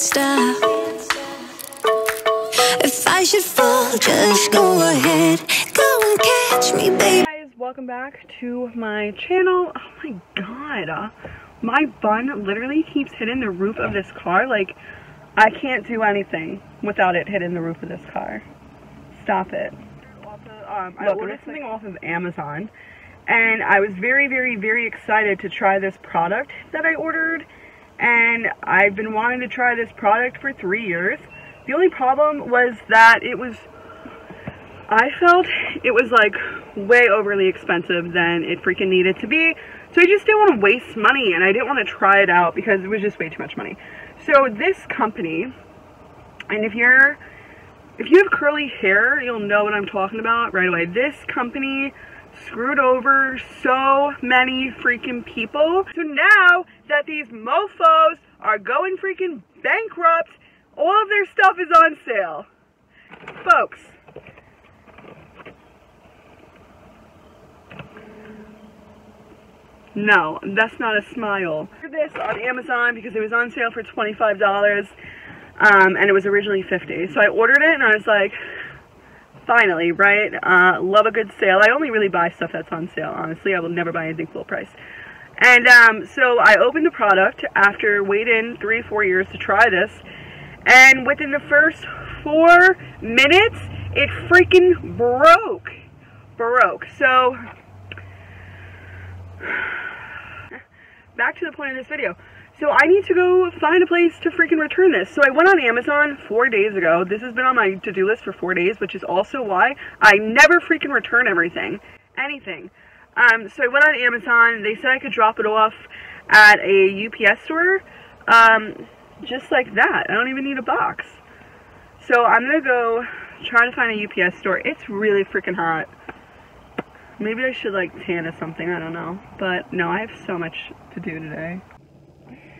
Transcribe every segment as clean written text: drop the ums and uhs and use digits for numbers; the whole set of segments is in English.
stop. If I should fall, just go ahead. Go and catch me, baby. Hey guys, welcome back to my channel. Oh my god. My bun literally keeps hitting the roof of this car. Like, I can't do anything without it hitting the roof of this car. Stop it. I ordered something off of Amazon, and I was very excited to try this product that I ordered, and I've been wanting to try this product for 3 years. The only problem was that I felt it was like way overly expensive than it freaking needed to be. So I just didn't want to waste money, and I didn't want to try it out because it was just way too much money. So this company, and if you have curly hair, you'll know what I'm talking about right away. This company screwed over so many freaking people. So now that these mofos are going freaking bankrupt, all of their stuff is on sale. Folks. No, that's not a smile. I ordered this on Amazon because it was on sale for $25, and it was originally $50. So I ordered it, and I was like, finally, right? Love a good sale. I only really buy stuff that's on sale, honestly. I will never buy anything full price. And so I opened the product after waiting 3 or 4 years to try this, and within the first 4 minutes, it freaking broke. So back to the point of this video. So I need to go find a place to freaking return this. So I went on Amazon 4 days ago. This has been on my to-do list for 4 days, which is also why I never freaking return anything. So I went on Amazon. They said I could drop it off at a UPS store, just like that. I don't even need a box. So I'm gonna go try to find a UPS store. It's really freaking hot. Maybe I should like tan or something, I don't know. But no, I have so much to do today.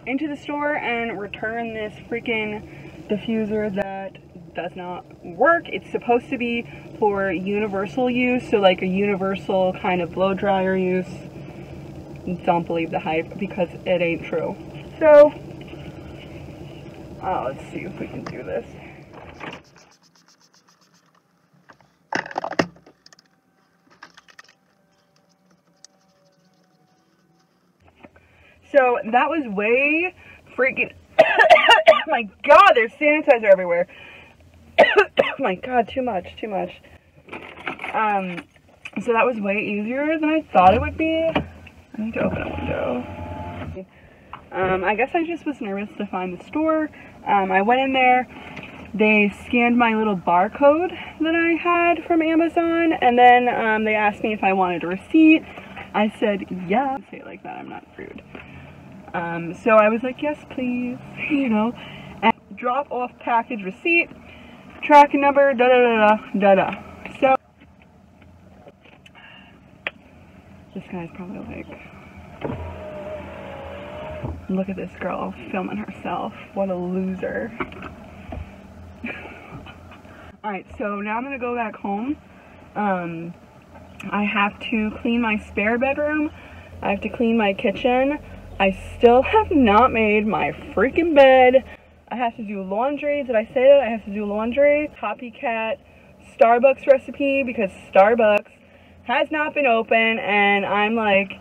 Into the store and return this freaking diffuser that does not work. It's supposed to be for universal use, so like a universal kind of blow dryer use. Don't believe the hype because it ain't true. So, let's see if we can do this. So that was way freaking, oh my god, there's sanitizer everywhere. Oh my god, too much. So that was way easier than I thought it would be. I need to open a window. I guess I just was nervous to find the store. I went in there, they scanned my little barcode that I had from Amazon, and then they asked me if I wanted a receipt. I said, yeah. Say it like that, I'm not rude. So I was like, yes, please, you know, and drop off package receipt, tracking number, So, this guy's probably like, look at this girl filming herself. What a loser. Alright, so now I'm gonna go back home. I have to clean my spare bedroom. I have to clean my kitchen. I still have not made my freaking bed. I have to do laundry. Did I say that? I have to do laundry. Copycat Starbucks recipe because Starbucks has not been open, and I'm like,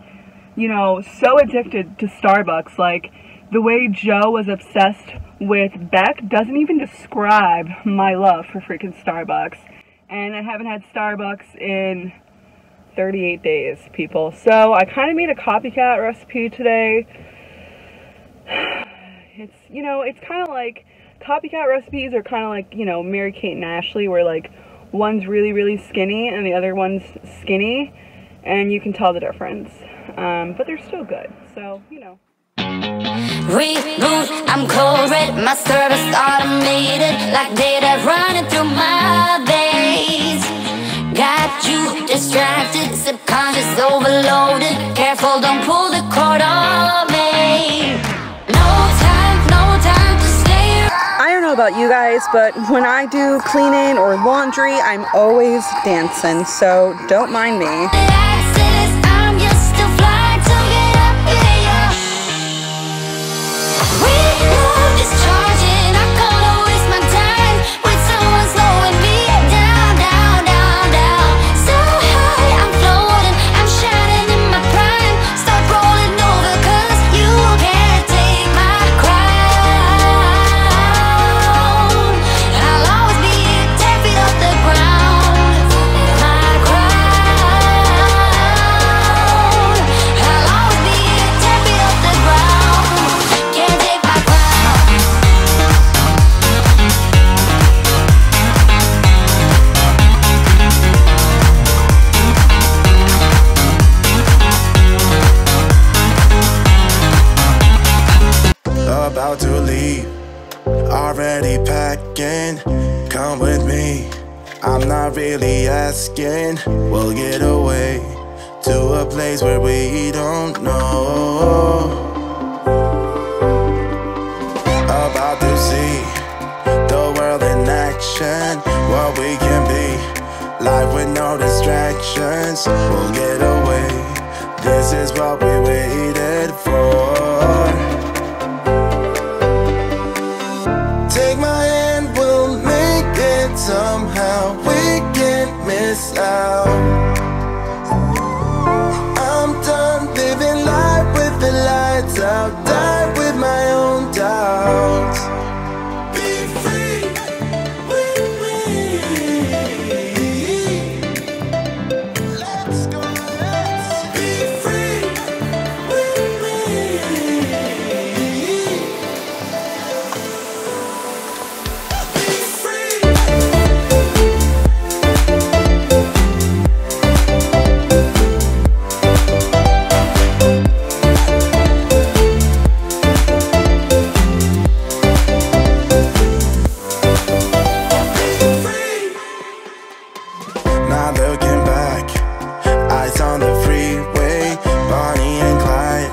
you know, so addicted to Starbucks. Like, the way Joe was obsessed with Beck doesn't even describe my love for freaking Starbucks. And I haven't had Starbucks in 38 days, people. So I kind of made a copycat recipe today. It's, you know, it's kind of like, copycat recipes are kind of like, you know, Mary-Kate and Ashley, where like one's really skinny and the other one's skinny, and you can tell the difference. But they're still good, so, you know. Reboot, I'm cold red, my service automated, like data running through my veins. Got you distracted, subconscious overloaded. Careful, don't pull the cord on me. No time to stay. I don't know about you guys, but when I do cleaning or laundry, I'm always dancing, so don't mind me. Charging not really asking. We'll get away to a place where we don't know. About to see the world in action, what we can be, life with no distractions. We'll get away, this is what we waited for. Take my hand, we'll make it somehow. We can't miss out. I'm done living life with the lights out, die with my own doubts. Be free with me. Let's go, let's be free with me. Now looking back, eyes on the freeway, Bonnie and Clyde,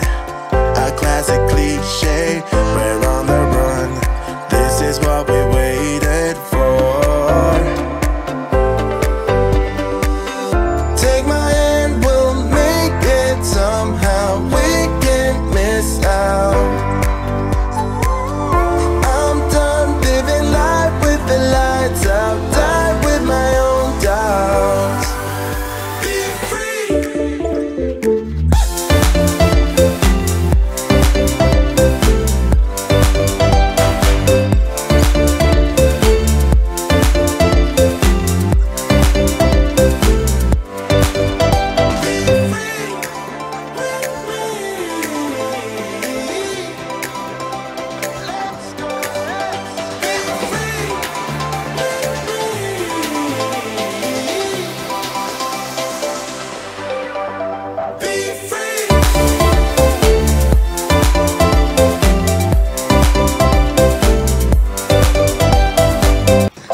a classic cliche. We're on the run, this is what we waited for. Take my hand, we'll make it somehow. We can't miss out. I'm done living life with the lights out, die with my own doubts. Be free.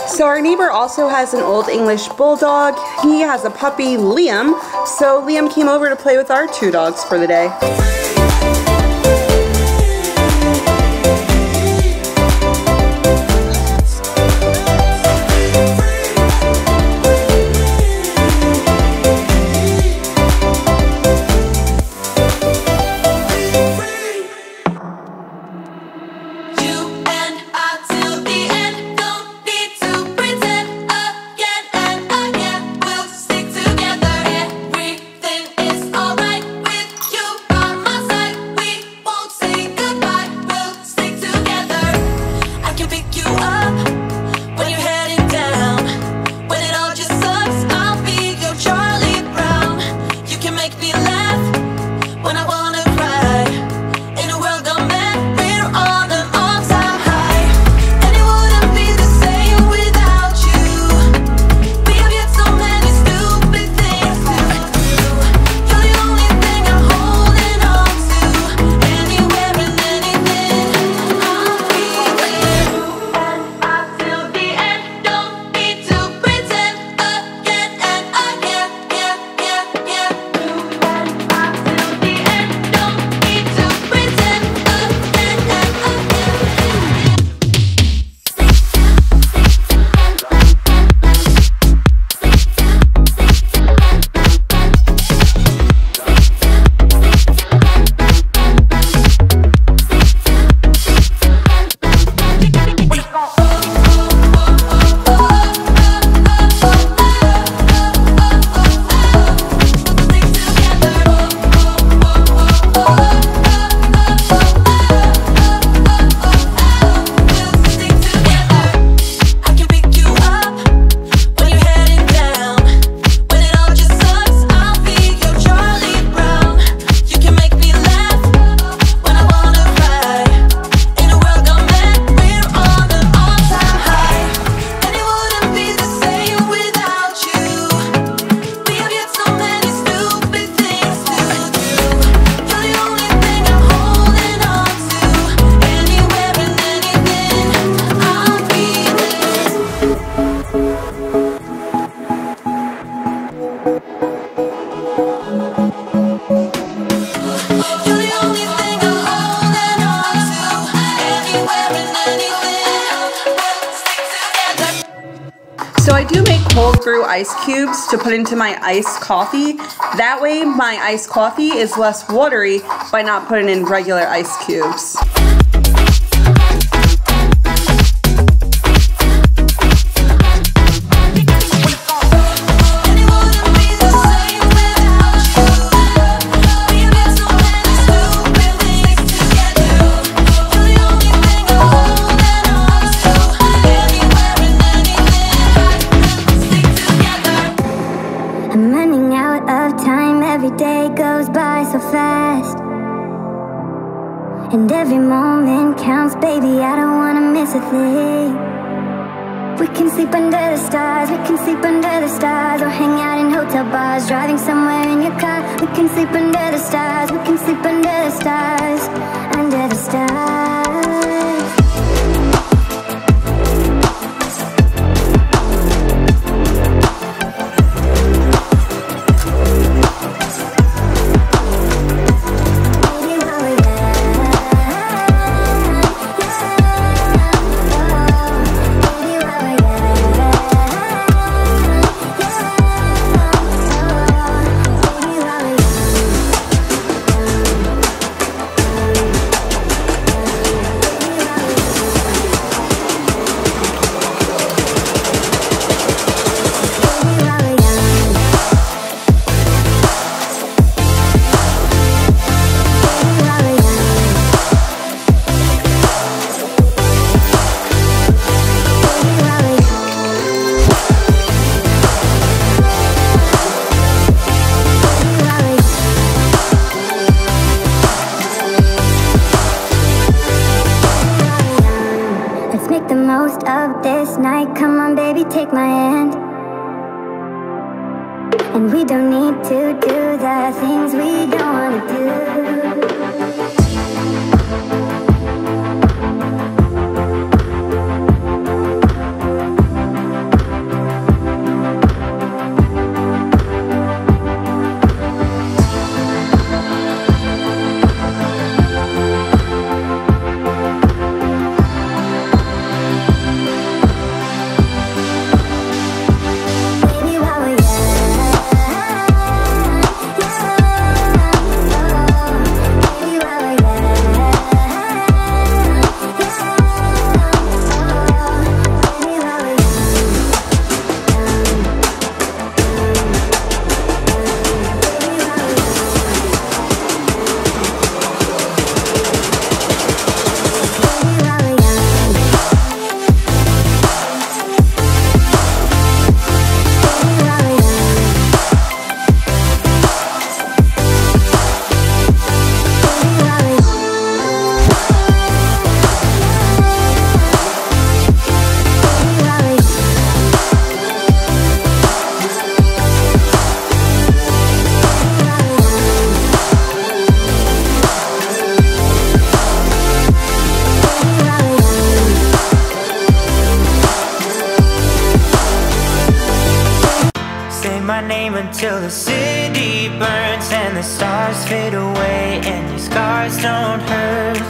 So our neighbor also has an old English bulldog. He has a puppy, Liam. So Liam came over to play with our two dogs for the day. We'll stick together, everything is alright with you by my So I do make cold brew ice cubes to put into my iced coffee. That way my iced coffee is less watery by not putting in regular ice cubes. I'm running out of time, every day goes by so fast. And every moment counts, baby, I don't wanna miss a thing. We can sleep under the stars, we can sleep under the stars, or hang out in hotel bars, driving somewhere in your car. We can sleep under the stars, we can sleep under the stars, under the stars. Make the most of this night. Come on, baby, take my hand. And we don't need to do the things we don't want to do. My name until the city burns and the stars fade away and your scars don't hurt.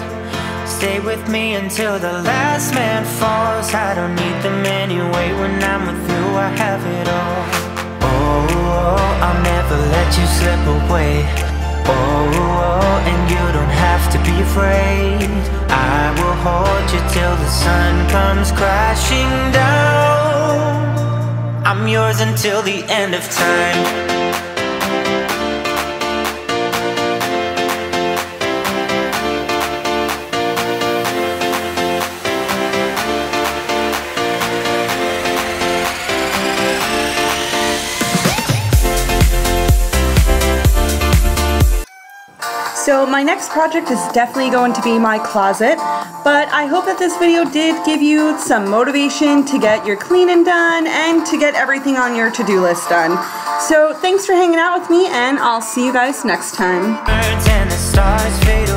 Stay with me until the last man falls. I don't need them anyway. When I'm with you, I have it all. Oh, I'll never let you slip away. Oh, and you don't have to be afraid. I will hold you till the sun comes crashing down. I'm yours until the end of time. So my next project is definitely going to be my closet, but I hope that this video did give you some motivation to get your cleaning done and to get everything on your to-do list done. So thanks for hanging out with me, and I'll see you guys next time. And the stars fade away.